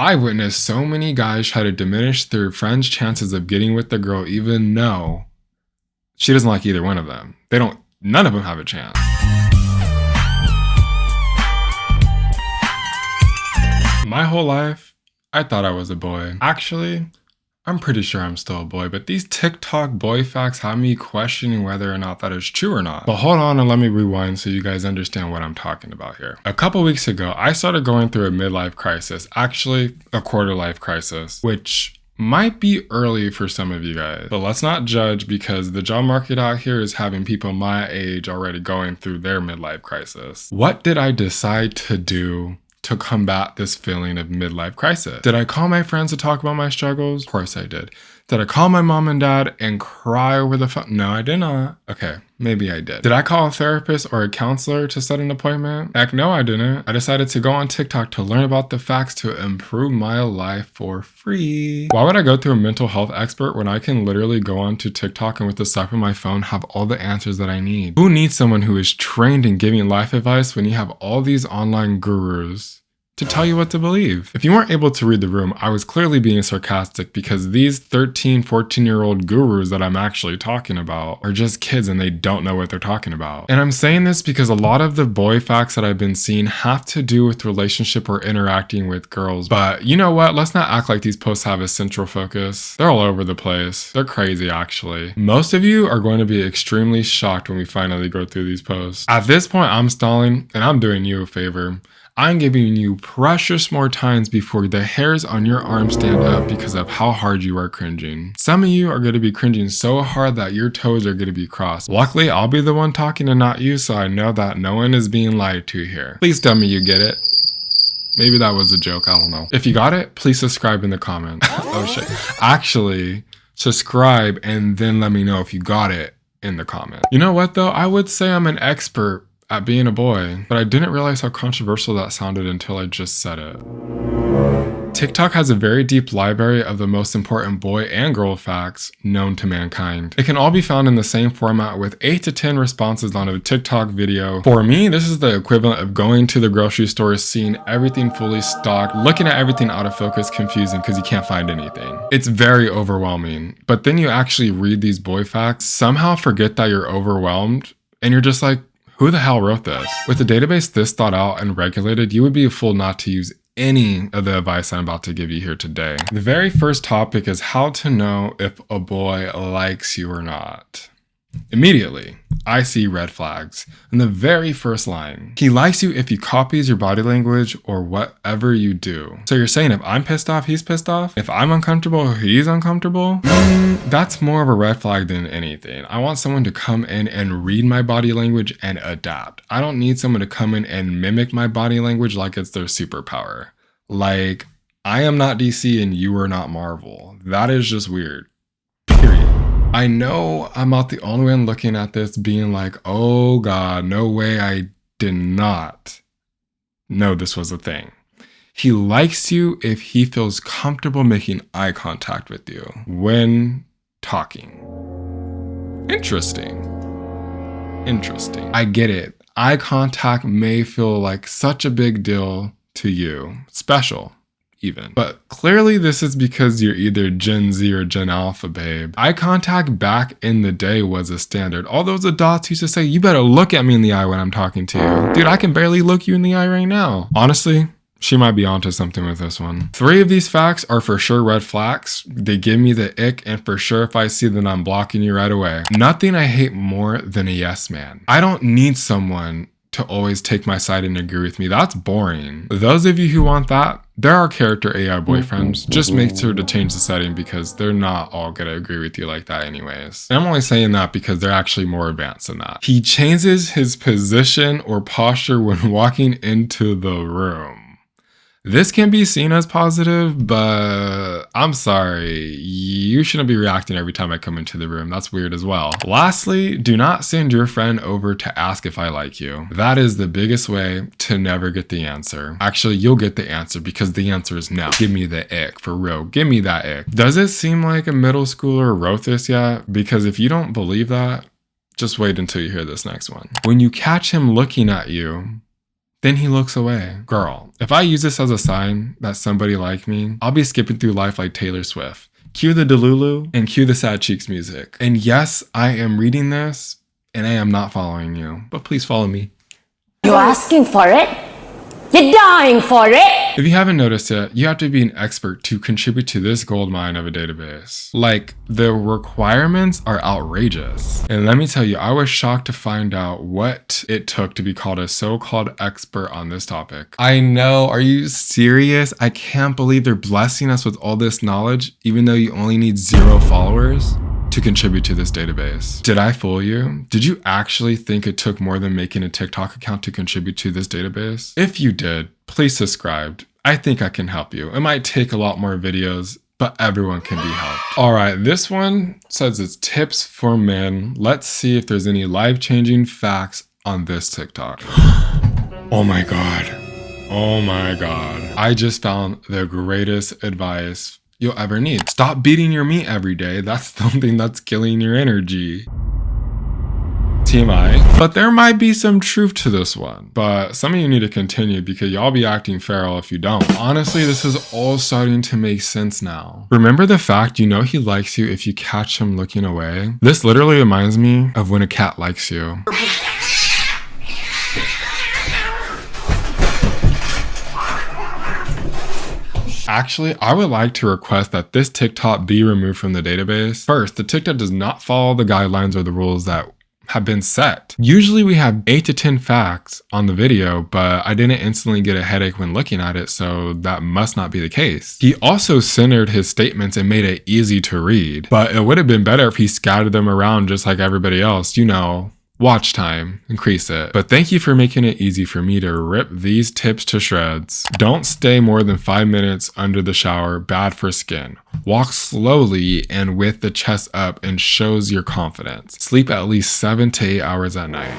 I witnessed so many guys try to diminish their friend's chances of getting with the girl even though she doesn't like either one of them. None of them have a chance. My whole life, I thought I was a boy. Actually, I'm pretty sure I'm still a boy, but these TikTok boy facts have me questioning whether or not that is true or not. But hold on and let me rewind so you guys understand what I'm talking about here. A couple weeks ago, I started going through a midlife crisis, actually a quarter life crisis, which might be early for some of you guys, but let's not judge because the job market out here is having people my age already going through their midlife crisis. What did I decide to do to combat this feeling of midlife crisis? Did I call my friends to talk about my struggles? Of course I did. Did I call my mom and dad and cry over the phone? No, I did not. Okay, maybe I did. Did I call a therapist or a counselor to set an appointment? Heck no, I didn't. I decided to go on TikTok to learn about the facts to improve my life for free. Why would I go through a mental health expert when I can literally go onto TikTok and with the swipe of my phone have all the answers that I need? Who needs someone who is trained in giving life advice when you have all these online gurus to tell you what to believe? If you weren't able to read the room, I was clearly being sarcastic because these 13, 14-year-old gurus that I'm actually talking about are just kids and they don't know what they're talking about. And I'm saying this because a lot of the boy facts that I've been seeing have to do with relationship or interacting with girls. But you know what? Let's not act like these posts have a central focus. They're all over the place. They're crazy, actually. Most of you are going to be extremely shocked when we finally go through these posts. At this point, I'm stalling and I'm doing you a favor. I'm giving you precious more times before the hairs on your arm stand up because of how hard you are cringing. Some of you are going to be cringing so hard that your toes are going to be crossed. Luckily, I'll be the one talking and not you, so I know that no one is being lied to here. Please tell me you get it. Maybe that was a joke, I don't know. If you got it, please subscribe in the comments. Oh shit. Actually, subscribe and then let me know if you got it in the comments. You know what though? I would say I'm an expert at being a boy, but I didn't realize how controversial that sounded until I just said it. TikTok has a very deep library of the most important boy and girl facts known to mankind. It can all be found in the same format with 8 to 10 responses on a TikTok video. For me, this is the equivalent of going to the grocery store, seeing everything fully stocked, looking at everything out of focus, confusing because you can't find anything. It's very overwhelming, but then you actually read these boy facts, somehow forget that you're overwhelmed, and you're just like, who the hell wrote this? With a database this thought out and regulated, you would be a fool not to use any of the advice I'm about to give you here today. The very first topic is how to know if a boy likes you or not. Immediately, I see red flags. In the very first line, he likes you if he copies your body language or whatever you do. So you're saying if I'm pissed off, he's pissed off? If I'm uncomfortable, he's uncomfortable? That's more of a red flag than anything. I want someone to come in and read my body language and adapt. I don't need someone to come in and mimic my body language like it's their superpower. Like, I am not DC and you are not Marvel. That is just weird. Period. I know I'm not the only one looking at this being like, oh God, no way, I did not know this was a thing. He likes you if he feels comfortable making eye contact with you when talking. Interesting. I get it. Eye contact may feel like such a big deal to you, special. Even. But clearly this is because you're either Gen Z or Gen Alpha, babe. Eye contact back in the day was a standard. All those adults used to say, you better look at me in the eye when I'm talking to you. Dude, I can barely look you in the eye right now. Honestly, she might be onto something with this one. 3 of these facts are for sure red flags. They give me the ick, and for sure if I see that I'm blocking you right away. Nothing I hate more than a yes man. I don't need someone to always take my side and agree with me. That's boring. Those of you who want that, there are character AI boyfriends. Just make sure to change the setting because they're not all gonna agree with you like that anyways. And I'm only saying that because they're actually more advanced than that. He changes his position or posture when walking into the room. This can be seen as positive, but I'm sorry, you shouldn't be reacting every time I come into the room. That's weird as well. Lastly, do not send your friend over to ask if I like you. That is the biggest way to never get the answer. Actually, you'll get the answer because the answer is no. Give me the ick, for real. Give me that ick. Does it seem like a middle schooler wrote this yet? Because if you don't believe that, just wait until you hear this next one. When you catch him looking at you, Then he looks away. Girl, if I use this as a sign that somebody like me, I'll be skipping through life like Taylor Swift. Cue the Delulu and cue the Sad Cheeks music. And yes, I am reading this and I am not following you, but please follow me. You're asking for it? You're dying for it! If you haven't noticed yet, you have to be an expert to contribute to this goldmine of a database. Like, the requirements are outrageous. And let me tell you, I was shocked to find out what it took to be called a so-called expert on this topic. I know, are you serious? I can't believe they're blessing us with all this knowledge, even though you only need 0 followers to contribute to this database. Did I fool you? Did you actually think it took more than making a TikTok account to contribute to this database? If you did, please subscribe. I think I can help you. It might take a lot more videos, but everyone can be helped. All right, this one says it's tips for men. Let's see if there's any life-changing facts on this TikTok. Oh my God. Oh my God. I just found the greatest advice you'll ever need. Stop beating your meat every day. That's something that's killing your energy. TMI. But there might be some truth to this one. But some of you need to continue because y'all be acting feral if you don't. Honestly, this is all starting to make sense now. Remember the fact you know he likes you if you catch him looking away? This literally reminds me of when a cat likes you. Actually, I would like to request that this TikTok be removed from the database. First, the TikTok does not follow the guidelines or the rules that have been set. Usually we have 8 to 10 facts on the video, but I didn't instantly get a headache when looking at it, so that must not be the case. He also centered his statements and made it easy to read, but it would have been better if he scattered them around just like everybody else, you know. Watch time, increase it. But thank you for making it easy for me to rip these tips to shreds. Don't stay more than 5 minutes under the shower, bad for skin. Walk slowly and with the chest up and shows your confidence. Sleep at least 7 to 8 hours at night.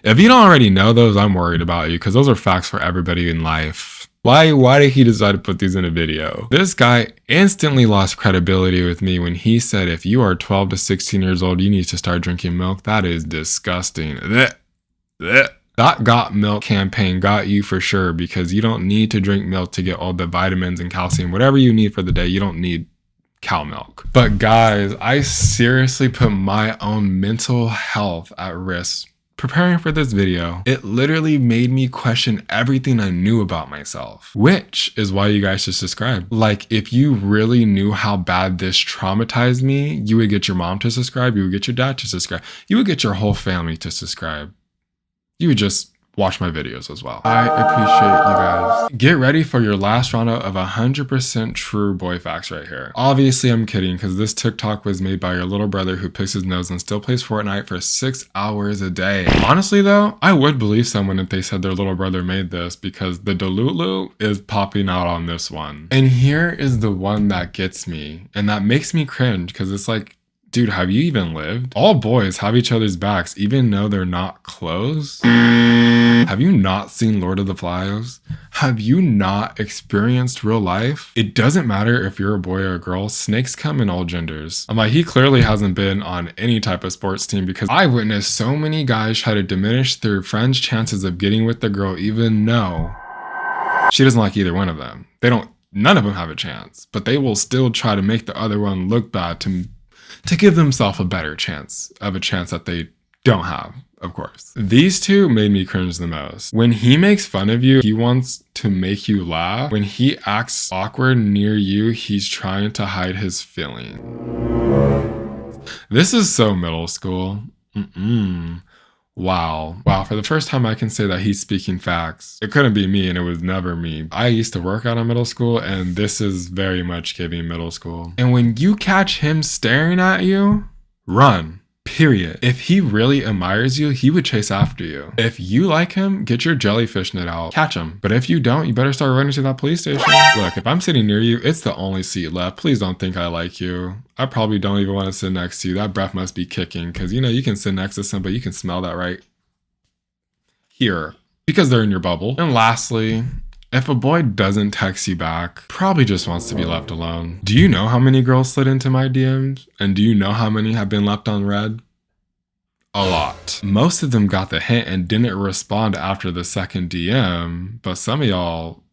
If you don't already know those, I'm worried about you because those are facts for everybody in life. Why did he decide to put these in a video? This guy instantly lost credibility with me when he said if you are 12 to 16 years old, you need to start drinking milk. That is disgusting. That Got Milk campaign got you for sure because you don't need to drink milk to get all the vitamins and calcium, whatever you need for the day. You don't need cow milk. But guys, I seriously put my own mental health at risk preparing for this video. It literally made me question everything I knew about myself, which is why you guys should subscribe. Like, if you really knew how bad this traumatized me, you would get your mom to subscribe, you would get your dad to subscribe, you would get your whole family to subscribe. You would just watch my videos as well. I appreciate you guys. Get ready for your last round of 100% true boy facts right here. Obviously, I'm kidding because this TikTok was made by your little brother who picks his nose and still plays Fortnite for 6 hours a day. Honestly though, I would believe someone if they said their little brother made this because the Delulu is popping out on this one. And here is the one that gets me and that makes me cringe because it's like, dude, have you even lived? All boys have each other's backs even though they're not close. Have you not seen Lord of the Flies? Have you not experienced real life? It doesn't matter if you're a boy or a girl, snakes come in all genders. I'm like, he clearly hasn't been on any type of sports team because I witnessed so many guys try to diminish their friend's chances of getting with the girl even though she doesn't like either one of them. None of them have a chance, but they will still try to make the other one look bad to give themselves a better chance that they don't have, of course. These two made me cringe the most. When he makes fun of you, he wants to make you laugh. When he acts awkward near you, he's trying to hide his feelings. This is so middle school. Wow, for the first time I can say that he's speaking facts. It couldn't be me and it was never me. I used to work out in middle school and this is very much giving middle school. And when you catch him staring at you, run. Period. If he really admires you, he would chase after you. If you like him, get your jellyfish net out. Catch him. But if you don't, you better start running to that police station. Look, if I'm sitting near you, it's the only seat left. Please don't think I like you. I probably don't even want to sit next to you. That breath must be kicking because, you know, you can sit next to somebody, you can smell that right here because they're in your bubble. And lastly, if a boy doesn't text you back, probably just wants to be left alone. Do you know how many girls slid into my DMs? And do you know how many have been left on read? a lot. Most of them got the hint and didn't respond after the second DM, but some of y'all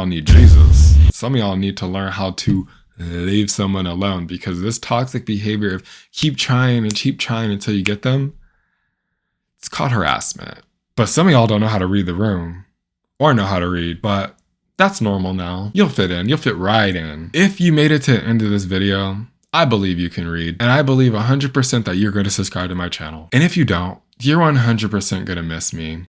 need Jesus. Some of y'all need to learn how to leave someone alone, because this toxic behavior of keep trying until you get them, it's called harassment. But some of y'all don't know how to read the room or know how to read, but that's normal now. You'll fit in. You'll fit right in. If you made it to the end of this video, I believe you can read, and I believe 100% that you're going to subscribe to my channel. And if you don't, you're 100% going to miss me.